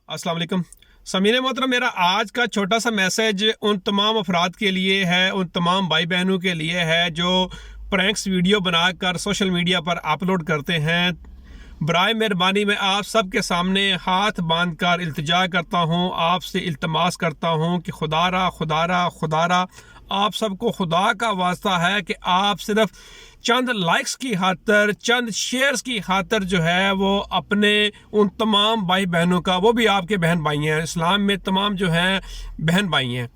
अस्सलाम वालेकुम समीन मोहतरम। मेरा आज का छोटा सा मैसेज उन तमाम अफराद के लिए है, उन तमाम भाई बहनों के लिए है जो प्रैंक्स वीडियो बनाकर सोशल मीडिया पर अपलोड करते हैं। बराए मेहरबानी मैं आप सब के सामने हाथ बांध कर इल्तिजा करता हूँ, आपसे इल्तमास करता हूँ कि खुदारा आप सबको खुदा का वास्ता है कि आप सिर्फ चंद लाइक्स की खातर, चंद शेयर्स की खातर जो है वो अपने उन तमाम भाई बहनों का, वो भी आपके बहन भाई हैं, इस्लाम में तमाम जो हैं बहन भाई हैं,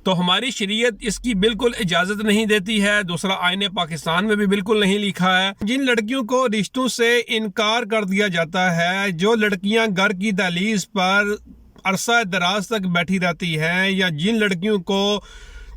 तो हमारी शरीयत इसकी बिल्कुल इजाज़त नहीं देती है। दूसरा, आईने पाकिस्तान में भी बिल्कुल नहीं लिखा है। जिन लड़कियों को रिश्तों से इनकार कर दिया जाता है, जो लड़कियां घर की दहलीज पर अरसा दराज तक बैठी रहती हैं, या जिन लड़कियों को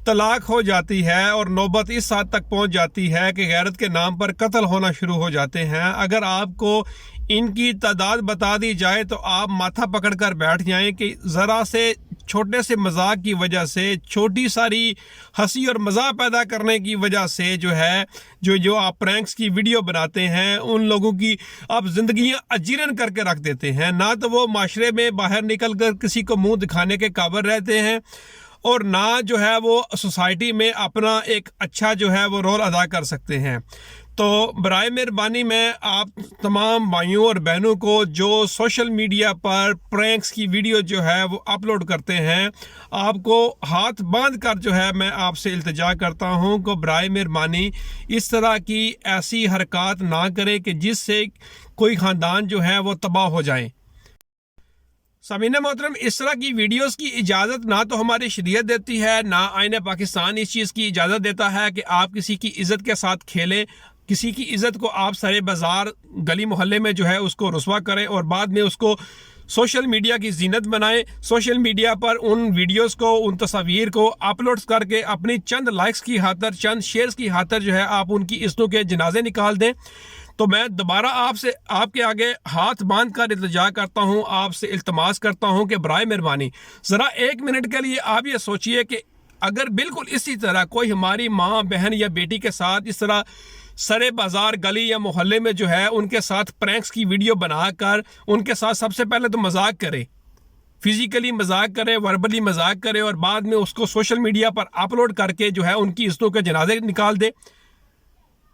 तलाक हो जाती है और नौबत इस हद तक पहुंच जाती है कि गैरत के नाम पर कत्ल होना शुरू हो जाते हैं, अगर आपको इनकी तादाद बता दी जाए तो आप माथा पकड़ कर बैठ जाएं कि ज़रा से छोटे से मजाक की वजह से, छोटी सारी हंसी और मजाक पैदा करने की वजह से जो है जो आप प्रैंक्स की वीडियो बनाते हैं, उन लोगों की आप ज़िंदगियां अजीरन करके रख देते हैं। ना तो वो माशरे में बाहर निकल कर किसी को मुंह दिखाने के काबिल रहते हैं, और ना जो है वो सोसाइटी में अपना एक अच्छा जो है वो रोल अदा कर सकते हैं। तो बराए मेहरबानी मैं आप तमाम भाइयों और बहनों को जो सोशल मीडिया पर प्रैंक्स की वीडियो जो है वो अपलोड करते हैं, आपको हाथ बांध कर जो है मैं आपसे इल्तिजा करता हूं कि बराए मेहरबानी इस तरह की ऐसी हरकत ना करें कि जिससे कोई ख़ानदान जो है वो तबाह हो जाए। सामीना मोहतरम, इस तरह की वीडियोस की इजाज़त ना तो हमारी शरीयत देती है, ना आईने पाकिस्तान इस चीज़ की इजाज़त देता है कि आप किसी की इज़्ज़त के साथ खेलें, किसी की इज़्ज़त को आप सारे बाज़ार गली मोहल्ले में जो है उसको रुस्वा करें और बाद में उसको सोशल मीडिया की जीनत बनाएं। सोशल मीडिया पर उन वीडियोस को, उन तस्वीर को अपलोड करके अपनी चंद लाइक्स की खातर, चंद शेयर्स की खातर जो है आप उनकी इज़्ज़तों के जनाजे निकाल दें। तो मैं दोबारा आपसे आपके आगे हाथ बांध कर इल्तिजा करता हूं, आपसे इल्तमास करता हूं कि बराए मेहरबानी ज़रा एक मिनट के लिए आप ये सोचिए कि अगर बिल्कुल इसी तरह कोई हमारी माँ, बहन या बेटी के साथ इस तरह सरे बाजार, गली या मोहल्ले में जो है उनके साथ प्रैंक्स की वीडियो बनाकर उनके साथ सबसे पहले तो मजाक करे, फिजिकली मजाक करे, वर्बली मजाक करे, और बाद में उसको सोशल मीडिया पर अपलोड करके जो है उनकी इज़्ज़तों के जनाजे निकाल दे,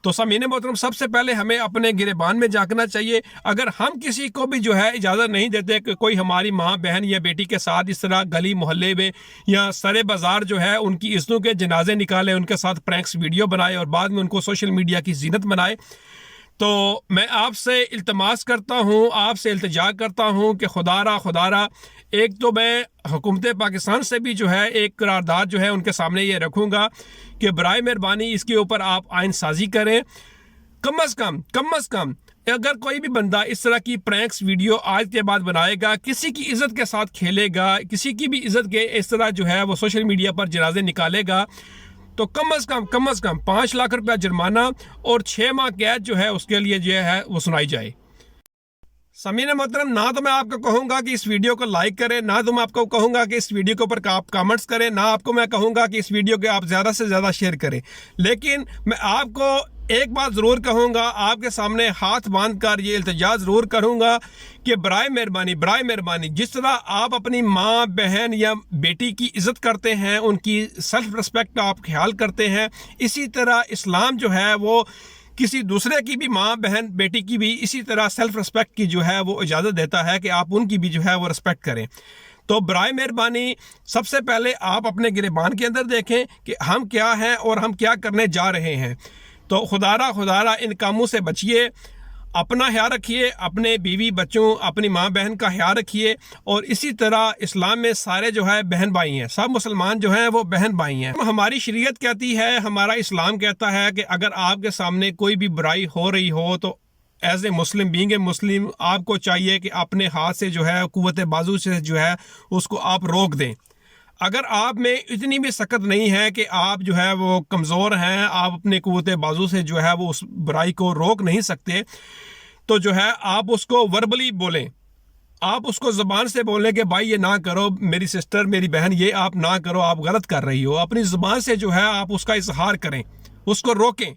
तो सामीने मोहतरम सबसे पहले हमें अपने गिरेबान में झांकना चाहिए। अगर हम किसी को भी जो है इजाज़त नहीं देते कि कोई हमारी माँ, बहन या बेटी के साथ इस तरह गली मोहल्ले में या सरे बाज़ार जो है उनकी इज़्ज़तों के जनाजे निकाले, उनके साथ प्रैंक्स वीडियो बनाए और बाद में उनको सोशल मीडिया की जीनत बनाए, तो मैं आपसे इल्तमास करता हूँ, आपसे इल्तिजा करता हूँ कि खुदारा एक तो मैं हुकूमत पाकिस्तान से भी जो है एक करारदाद जो है उनके सामने ये रखूँगा कि बराए मेहरबानी इसके ऊपर आप आइन साजी करें। कम अज़ कम अगर कोई भी बंदा इस तरह की प्रैंक्स वीडियो आज के बाद बनाएगा, किसी की इज़्ज़त के साथ खेलेगा, किसी की भी इज़्ज़त के इस तरह जो है वो सोशल मीडिया पर जनाजे निकालेगा, तो कम अज़ कम 5 लाख रुपया जुर्माना और 6 माह कैद जो है उसके लिए जो है वो सुनाई जाए। समीना मोहतरम, ना तो मैं आपको कहूँगा कि इस वीडियो को लाइक करें, ना तो मैं आपको कहूँगा कि इस वीडियो के ऊपर आप कमेंट्स करें, ना आपको मैं कहूँगा कि इस वीडियो को आप ज़्यादा से ज़्यादा शेयर करें, लेकिन मैं आपको एक बात ज़रूर कहूँगा, आपके सामने हाथ बांध कर ये इल्तिजा ज़रूर करूँगा कि बराए मेहरबानी जिस तरह आप अपनी माँ, बहन या बेटी की इज़्ज़त करते हैं, उनकी सेल्फ रिस्पेक्ट का आप ख्याल करते हैं, इसी तरह इस्लाम जो है वो किसी दूसरे की भी माँ, बहन, बेटी की भी इसी तरह सेल्फ रिस्पेक्ट की जो है वो इजाज़त देता है कि आप उनकी भी जो है वो रिस्पेक्ट करें। तो बराए मेहरबानी सबसे पहले आप अपने गिरेबान के अंदर देखें कि हम क्या हैं और हम क्या करने जा रहे हैं। तो खुदारा इन कामों से बचिए, अपना ख्याल रखिए, अपने बीवी बच्चों, अपनी माँ बहन का ख्याल रखिए, और इसी तरह इस्लाम में सारे जो है बहन भाई हैं, सब मुसलमान जो हैं वो बहन भाई हैं। हमारी शरीयत कहती है, हमारा इस्लाम कहता है कि अगर आपके सामने कोई भी बुराई हो रही हो तो as a Muslim, being a मुस्लिम, आपको चाहिए कि अपने हाथ से जो है कुव्वत बाजू से जो है उसको आप रोक दें। अगर आप में इतनी भी सख्त नहीं है कि आप जो है वो कमज़ोर हैं, आप अपने कुव्वत बाजू से जो है वो उस बुराई को रोक नहीं सकते, तो जो है आप उसको वर्बली बोलें, आप उसको ज़बान से बोलें कि भाई ये ना करो, मेरी सिस्टर, मेरी बहन, ये आप ना करो, आप गलत कर रही हो। अपनी ज़बान से जो है आप उसका इजहार करें, उसको रोकें।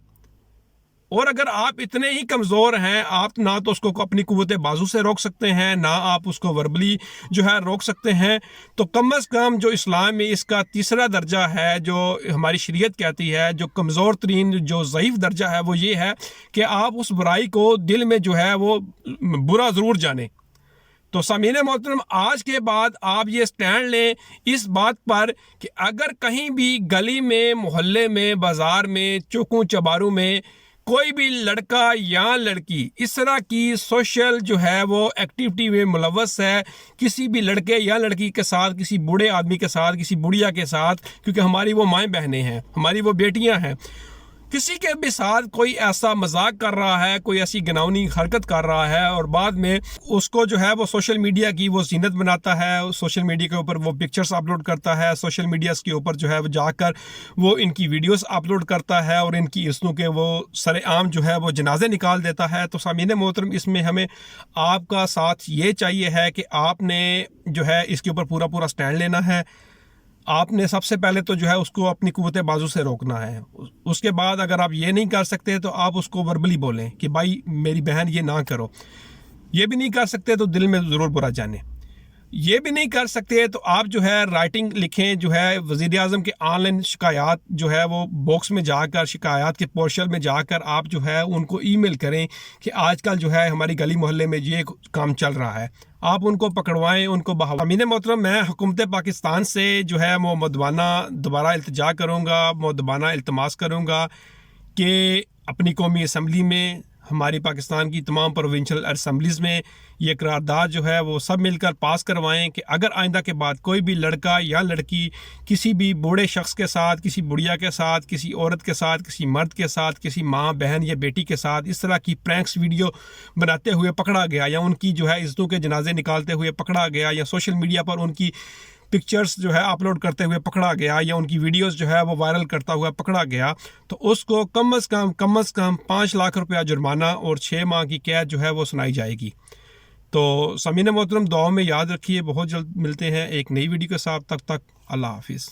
اور اگر آپ اتنے ہی کمزور ہیں، آپ نہ تو اس کو اپنی قوت بازو سے روک سکتے ہیں، نہ آپ اس کو وربلی جو ہے روک سکتے ہیں، تو کم از کم جو اسلام میں اس کا تیسرا درجہ ہے، جو ہماری شریعت کہتی ہے، جو کمزور ترین جو ضعیف درجہ ہے، وہ یہ ہے کہ آپ اس برائی کو دل میں جو ہے وہ برا ضرور جانیں۔ تو سامعین محترم، آج کے بعد آپ یہ سٹینڈ لیں اس بات پر کہ اگر کہیں بھی گلی میں، محلے میں، بازار میں، چوکوں چباروں میں کوئی بھی لڑکا یا لڑکی اس طرح کی سوشل جو ہے وہ ایکٹیویٹی میں ملوث ہے، کسی بھی لڑکے یا لڑکی کے ساتھ، کسی بوڑھے آدمی کے ساتھ، کسی بڑھیا کے ساتھ، کیونکہ ہماری وہ مائیں بہنیں ہیں، ہماری وہ بیٹیاں ہیں، کسی کے بھی ساتھ کوئی ایسا مذاق کر رہا ہے، کوئی ایسی گناؤنی حرکت کر رہا ہے اور بعد میں اس کو جو ہے وہ سوشل میڈیا کی وہ زینت بناتا ہے، سوشل میڈیا کے اوپر وہ پکچرز اپلوڈ کرتا ہے، سوشل میڈیاز کے اوپر جو ہے وہ جا کر وہ ان کی ویڈیوز اپلوڈ کرتا ہے اور ان کی اسنوں کے وہ سر عام جو ہے وہ جنازے نکال دیتا ہے، تو سامعین محترم، اس میں ہمیں آپ کا ساتھ یہ چاہیے ہے کہ آپ نے جو ہے اس کے اوپر پورا سٹینڈ لینا ہے۔ آپ نے سب سے پہلے تو جو ہے اس کو اپنی قوت بازو سے روکنا ہے۔ اس کے بعد اگر آپ یہ نہیں کر سکتے تو آپ اس کو وربلی بولیں کہ بھائی میری بہن یہ نہ کرو۔ یہ بھی نہیں کر سکتے تو دل میں ضرور برا جانیں۔ یہ بھی نہیں کر سکتے تو آپ جو ہے رائٹنگ لکھیں، جو ہے وزیر اعظم کے آن لائن شکایات جو ہے وہ باکس میں جا کر، شکایات کے پورٹل میں جا کر آپ جو ہے ان کو ای میل کریں کہ آج کل جو ہے ہماری گلی محلے میں یہ کام چل رہا ہے، آپ ان کو پکڑوائیں، ان کو بہاؤ۔ امین محترم، میں حکومت پاکستان سے جو ہے وہ مؤدبانہ دوبارہ التجا کروں گا، مؤدبانہ التماس کروں گا کہ اپنی قومی اسمبلی میں، ہماری پاکستان کی تمام پروونشل اسمبلیز میں یہ قرارداد جو ہے وہ سب مل کر پاس کروائیں کہ اگر آئندہ کے بعد کوئی بھی لڑکا یا لڑکی کسی بھی بوڑھے شخص کے ساتھ، کسی بڑھیا کے ساتھ، کسی عورت کے ساتھ، کسی مرد کے ساتھ، کسی ماں، بہن یا بیٹی کے ساتھ اس طرح کی پرینکس ویڈیو بناتے ہوئے پکڑا گیا، یا ان کی جو ہے عزتوں کے جنازے نکالتے ہوئے پکڑا گیا، یا سوشل میڈیا پر ان کی پکچرز جو ہے اپلوڈ کرتے ہوئے پکڑا گیا، یا ان کی ویڈیوز جو ہے وہ وائرل کرتا ہوا پکڑا گیا، تو اس کو کم از کم 5 لاکھ روپیہ جرمانہ اور 6 ماہ کی قید جو ہے وہ سنائی جائے گی۔ تو سامعین محترم، دعاؤں میں یاد رکھیے، بہت جلد ملتے ہیں ایک نئی ویڈیو کے ساتھ، تب تک اللہ حافظ۔